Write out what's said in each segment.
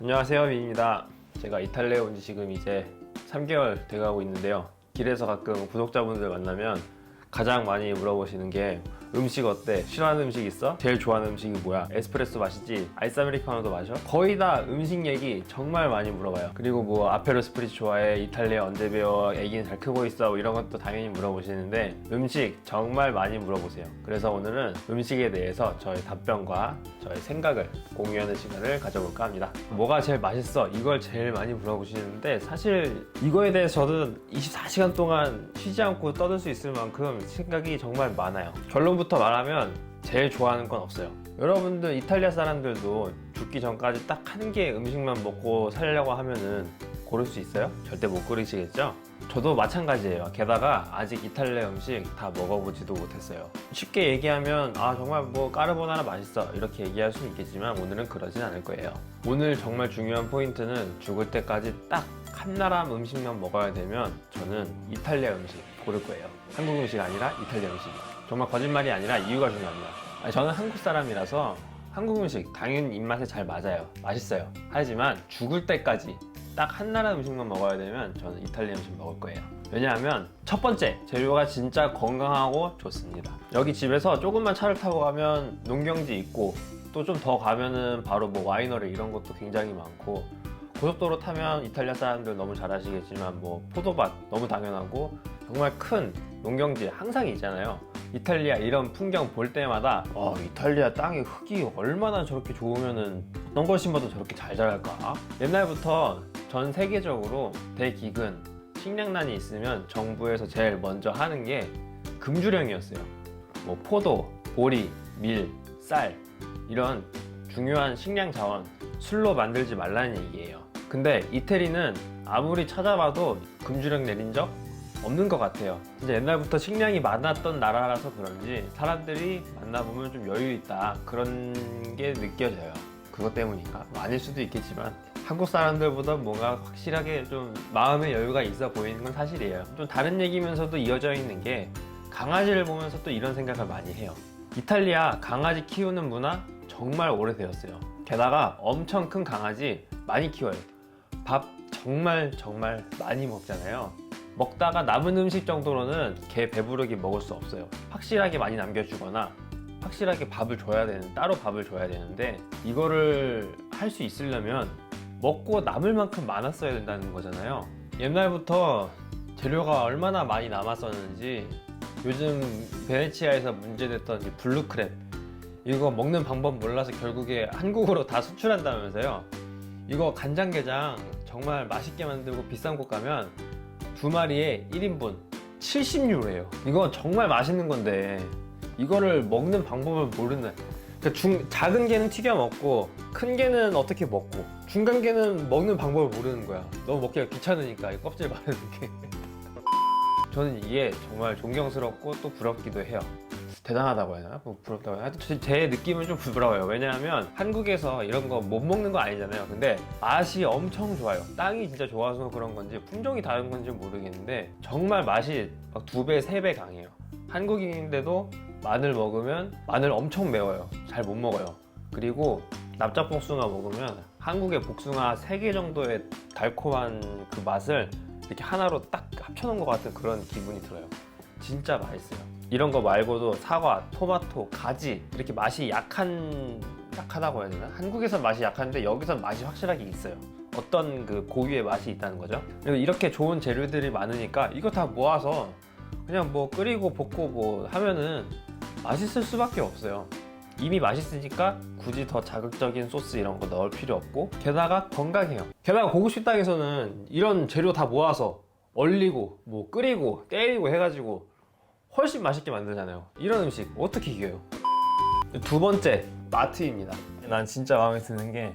안녕하세요, 민입니다. 제가 이탈리아에 온 지 지금 이제 3개월 돼가고 있는데요. 길에서 가끔 구독자분들 만나면 가장 많이 물어보시는 게 음식 어때? 싫어하는 음식 있어? 제일 좋아하는 음식이 뭐야? 에스프레소 마시지? 아이스 아메리카노도 마셔? 거의 다 음식 얘기 정말 많이 물어봐요. 그리고 뭐 아페로 스프리츠 좋아해? 이탈리아 언제 배워? 애기는 잘 크고 있어? 뭐 이런 것도 당연히 물어보시는데 음식 정말 많이 물어보세요. 그래서 오늘은 음식에 대해서 저의 답변과 저의 생각을 공유하는 시간을 가져볼까 합니다. 뭐가 제일 맛있어? 이걸 제일 많이 물어보시는데 사실 이거에 대해서 저는 24시간 동안 쉬지 않고 떠들 수 있을 만큼 생각이 정말 많아요. 결론부터 말하면 제일 좋아하는 건 없어요. 여러분들 이탈리아 사람들도 죽기 전까지 딱 한 개 음식만 먹고 살려고 하면은 고를 수 있어요? 절대 못 고르시겠죠? 저도 마찬가지예요. 게다가 아직 이탈리아 음식 다 먹어보지도 못했어요. 쉽게 얘기하면 정말 뭐 까르보나라 맛있어 이렇게 얘기할 수는 있겠지만 오늘은 그러진 않을 거예요. 오늘 정말 중요한 포인트는 죽을 때까지 딱 한 나라 음식만 먹어야 되면 저는 이탈리아 음식 고를 거예요. 한국 음식 아니라 이탈리아 음식. 정말 거짓말이 아니라 이유가 중요합니다. 저는 한국 사람이라서 한국 음식 당연히 입맛에 잘 맞아요. 맛있어요. 하지만 죽을 때까지 딱 한 나라 음식만 먹어야 되면 저는 이탈리아 음식 먹을 거예요. 왜냐하면 첫 번째, 재료가 진짜 건강하고 좋습니다. 여기 집에서 조금만 차를 타고 가면 농경지 있고 또 좀 더 가면은 바로 뭐 와이너리 이런 것도 굉장히 많고 고속도로 타면 이탈리아 사람들 너무 잘 아시겠지만 뭐 포도밭 너무 당연하고 정말 큰 농경지 항상 있잖아요. 이탈리아 이런 풍경 볼 때마다 이탈리아 땅의 흙이 얼마나 저렇게 좋으면은 어떤 걸 심어도 저렇게 잘 자랄까? 옛날부터 전 세계적으로 대기근, 식량난이 있으면 정부에서 제일 먼저 하는 게 금주령이었어요. 뭐 포도, 보리, 밀, 쌀 이런 중요한 식량 자원 술로 만들지 말라는 얘기예요. 근데 이태리는 아무리 찾아봐도 금주령 내린 적 없는 것 같아요. 진짜 옛날부터 식량이 많았던 나라라서 그런지 사람들이 만나보면 좀 여유 있다 그런 게 느껴져요. 그것 때문인가? 아닐 수도 있겠지만 한국 사람들보다 뭔가 확실하게 좀 마음의 여유가 있어 보이는 건 사실이에요. 좀 다른 얘기면서도 이어져 있는 게 강아지를 보면서 또 이런 생각을 많이 해요. 이탈리아 강아지 키우는 문화 정말 오래되었어요. 게다가 엄청 큰 강아지 많이 키워요. 밥 정말 많이 먹잖아요. 먹다가 남은 음식 정도로는 개 배부르게 먹을 수 없어요. 확실하게 많이 남겨주거나 확실하게 밥을 줘야 되는, 따로 밥을 줘야 되는데 이거를 할 수 있으려면 먹고 남을 만큼 많았어야 된다는 거잖아요. 옛날부터 재료가 얼마나 많이 남았었는지 요즘 베네치아에서 문제됐던 이 블루크랩 이거 먹는 방법 몰라서 결국에 한국으로 다 수출한다면서요. 이거 간장게장 정말 맛있게 만들고 비싼 곳 가면 두 마리에 1인분 70유로예요. 이거 정말 맛있는 건데 이거를 먹는 방법을 모르는, 그러니까 작은 개는 튀겨 먹고 큰 개는 어떻게 먹고 중간 개는 먹는 방법을 모르는 거야. 너무 먹기가 귀찮으니까 이 껍질 바르는 게. 저는 이게 정말 존경스럽고 또 부럽기도 해요. 대단하다고 해야 되나? 부럽다고 해야 되나? 제 느낌은 좀 부러워요. 왜냐하면 한국에서 이런 거 못 먹는 거 아니잖아요. 근데 맛이 엄청 좋아요. 땅이 진짜 좋아서 그런 건지 품종이 다른 건지 모르겠는데 정말 맛이 막 2배, 3배 강해요. 한국인인데도 마늘 먹으면 마늘 엄청 매워요. 잘 못 먹어요. 그리고 납작복숭아 먹으면 한국의 복숭아 3개 정도의 달콤한 그 맛을 이렇게 하나로 딱 합쳐놓은 것 같은 그런 기분이 들어요. 진짜 맛있어요. 이런 거 말고도 사과, 토마토, 가지 이렇게 맛이 약하다고 해야 되나? 한국에서 맛이 약한데 여기선 맛이 확실하게 있어요. 어떤 그 고유의 맛이 있다는 거죠. 그리고 이렇게 좋은 재료들이 많으니까 이거 다 모아서 그냥 뭐 끓이고 볶고 뭐 하면은 맛있을 수밖에 없어요. 이미 맛있으니까 굳이 더 자극적인 소스 이런 거 넣을 필요 없고 게다가 건강해요. 게다가 고급 식당에서는 이런 재료 다 모아서 얼리고 뭐 끓이고 때리고 해가지고 훨씬 맛있게 만들잖아요. 이런 음식 어떻게 이겨요? 두 번째, 마트입니다. 난 진짜 마음에 드는 게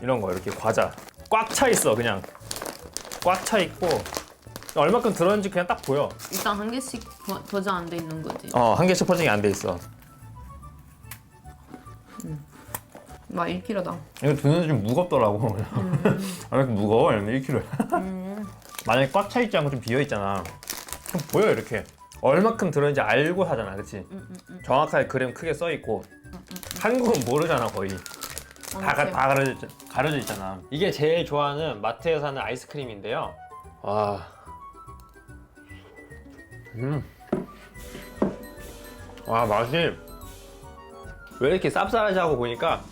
이런 거 이렇게 과자 꽉 차 있어. 그냥 꽉 차 있고 얼마큼 들었는지 그냥 딱 보여. 일단 한 개씩 포장 안 돼 있는 거지. 한 개씩 포장이 안 돼 있어. 막 1kg다. 이거 두는데 좀 무겁더라고. 왜 이렇게 무거워? 이러면 1kg. 만약에 꽉 차 있지 않고 좀 비어 있잖아. 그럼 보여 이렇게. 얼마큼 들어있는지 알고 사잖아, 그치? 정확하게 그램 크게 써 있고 한국은 모르잖아 거의. 다 가려져 있잖아. 이게 제일 좋아하는 마트에서 사는 아이스크림인데요. 와. 와, 맛이 왜 이렇게 쌉쌀하지 하고 보니까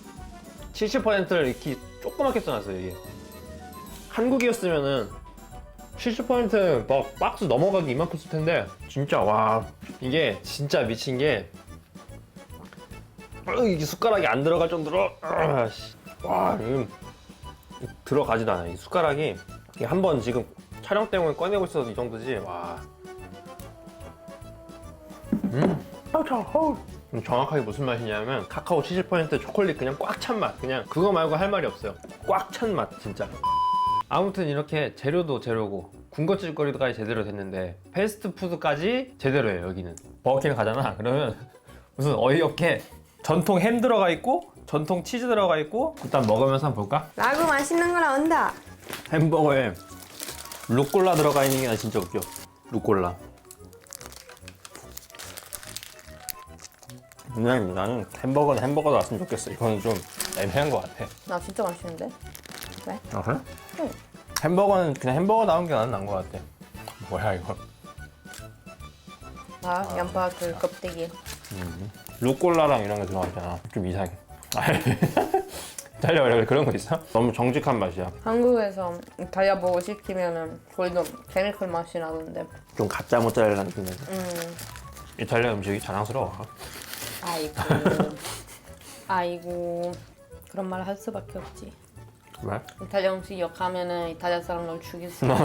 70%를 이렇게 조그맣게 써놨어요. 이게 한국이었으면은 70% 막 박스 넘어가기 이만큼 쓸 텐데 진짜 와, 이게 진짜 미친 게 이게 숟가락이 안 들어갈 정도로 와, 들어가지도 않아. 이 숟가락이 한번 지금 촬영 때문에 꺼내고 있어도 이 정도지. 와. 정확하게 무슨 맛이냐면 카카오 70% 초콜릿 그냥 꽉 찬 맛. 그냥 그거 말고 할 말이 없어요. 꽉 찬 맛 진짜. 아무튼 이렇게 재료도 재료고 군것질거리도까지 제대로 됐는데 패스트푸드까지 제대로예요. 여기는 버거킹 가잖아. 그러면 무슨 어이없게 전통 햄 들어가 있고 전통 치즈 들어가 있고. 일단 먹으면서 한번 볼까? 라구 맛있는 거 나온다. 햄버거에 루꼴라 들어가 있는 게 나 진짜 웃겨. 루꼴라. 나는 햄버거는 햄버거도 왔으면 좋겠어. 이거는 좀 애매한 것 같아. 나 진짜 맛있는데? 왜? 아 그래? 응. 햄버거는 그냥 햄버거 나온 게 나은 것 같아. 뭐야 이거? 양파 그 껍데기. 루꼴라랑 이런 게 들어가 있잖아. 좀 이상해. 이탈리아 원래 그런 거 있어? 너무 정직한 맛이야. 한국에서 이탈리아 버거 시키면은 거의 좀 케미컬 맛이 나던데. 좀 가짜 모짜렐라 느낌 나서. 이탈리아 음식이 자랑스러워. 아이고 그런 말 할 수밖에 없지. 왜? 이탈리아 음식 욕하면은 이탈리아 사람 널 죽일 수 있어.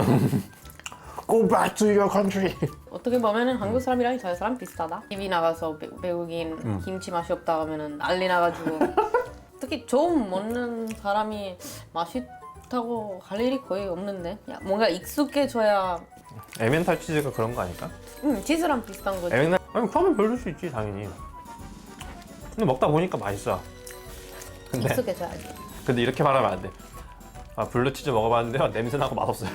Go back to your country. 어떻게 보면은 한국 사람이랑 이탈리아 사람 비슷하다. TV 나가서 외국인 김치 맛이 없다 하면은 난리 나가지고 특히 좀 먹는 사람이 맛있다고 할 일이 거의 없는데. 야, 뭔가 익숙해져야. 에멘탈 치즈가 그런 거 아닐까? 치즈랑 비슷한 거지. 에멘탈 아니 처음엔 별로 수 있지 당연히. 근데 먹다 보니까 맛있어. 익숙해져야지. 근데 이렇게 말하면 안 돼. 아 블루치즈 먹어봤는데요 냄새 나고 맛없어요.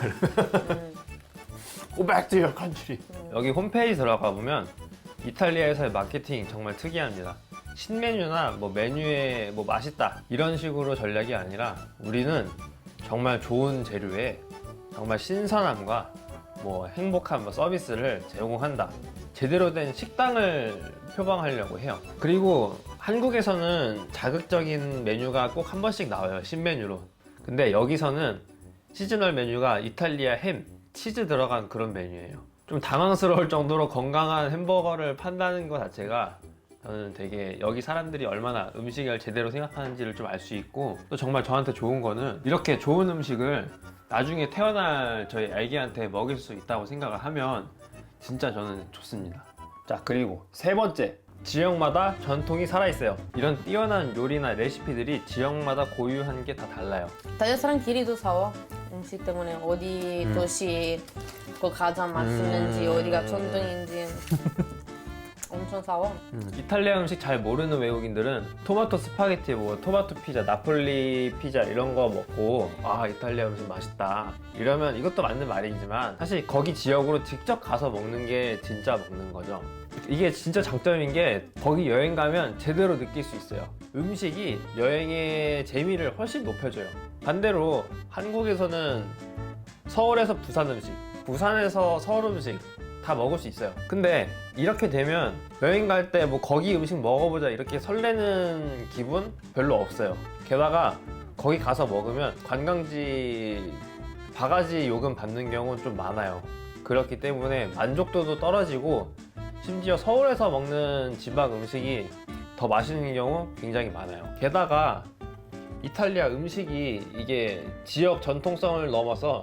Go back to your country. 여기 홈페이지 들어가 보면 이탈리아에서의 마케팅 정말 특이합니다. 신메뉴나 뭐 메뉴에 뭐 맛있다 이런 식으로 전략이 아니라 우리는 정말 좋은 재료에 정말 신선함과 뭐 행복한 뭐 서비스를 제공한다. 제대로 된 식당을 표방하려고 해요. 그리고 한국에서는 자극적인 메뉴가 꼭 한 번씩 나와요. 신메뉴로. 근데 여기서는 시즈널 메뉴가 이탈리아 햄, 치즈 들어간 그런 메뉴예요. 좀 당황스러울 정도로 건강한 햄버거를 판다는 것 자체가 저는 되게 여기 사람들이 얼마나 음식을 제대로 생각하는지를 좀 알 수 있고, 또 정말 저한테 좋은 거는 이렇게 좋은 음식을 나중에 태어날 저희 아기한테 먹일 수 있다고 생각을 하면 진짜 저는 좋습니다. 자, 그리고 세 번째, 지역마다 전통이 살아있어요. 이런 뛰어난 요리나 레시피들이 지역마다 고유한 게 다 달라요. 이탈리아 사람 길이도 사와. 음식 때문에 어디 도시 그 가장 맛있는지 어디가 전통인지 엄청 사와. 이탈리아 음식 잘 모르는 외국인들은 토마토 스파게티, 뭐 토마토 피자, 나폴리 피자 이런 거 먹고 아 이탈리아 음식 맛있다 이러면 이것도 맞는 말이지만 사실 거기 지역으로 직접 가서 먹는 게 진짜 먹는 거죠. 이게 진짜 장점인 게 거기 여행 가면 제대로 느낄 수 있어요. 음식이 여행의 재미를 훨씬 높여줘요. 반대로 한국에서는 서울에서 부산 음식, 부산에서 서울 음식 다 먹을 수 있어요. 근데 이렇게 되면 여행 갈 때 뭐 거기 음식 먹어보자 이렇게 설레는 기분 별로 없어요. 게다가 거기 가서 먹으면 관광지 바가지 요금 받는 경우는 좀 많아요. 그렇기 때문에 만족도도 떨어지고 심지어 서울에서 먹는 지방 음식이 더 맛있는 경우 굉장히 많아요. 게다가 이탈리아 음식이 이게 지역 전통성을 넘어서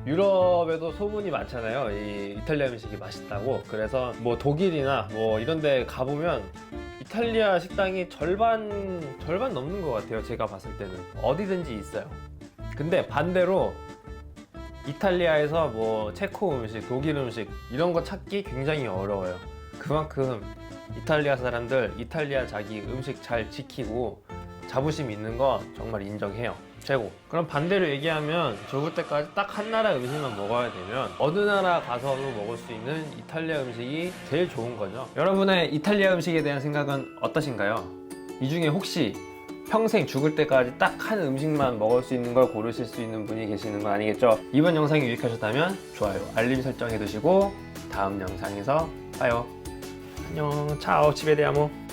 유럽에도 소문이 많잖아요. 이 이탈리아 음식이 맛있다고. 그래서 뭐 독일이나 뭐 이런 데 가보면 이탈리아 식당이 절반 넘는 것 같아요. 제가 봤을 때는 어디든지 있어요. 근데 반대로 이탈리아에서 뭐 체코 음식, 독일 음식 이런 거 찾기 굉장히 어려워요. 그만큼 이탈리아 사람들 이탈리아 자기 음식 잘 지키고 자부심 있는 거 정말 인정해요. 최고. 그럼 반대로 얘기하면 죽을 때까지 딱 한 나라 음식만 먹어야 되면 어느 나라 가서도 먹을 수 있는 이탈리아 음식이 제일 좋은 거죠. 여러분의 이탈리아 음식에 대한 생각은 어떠신가요? 이 중에 혹시 평생 죽을 때까지 딱 한 음식만 먹을 수 있는 걸 고르실 수 있는 분이 계시는 건 아니겠죠? 이번 영상이 유익하셨다면 좋아요, 알림 설정 해두시고 다음 영상에서 봐요. 안녕, 차오, 치베데아모.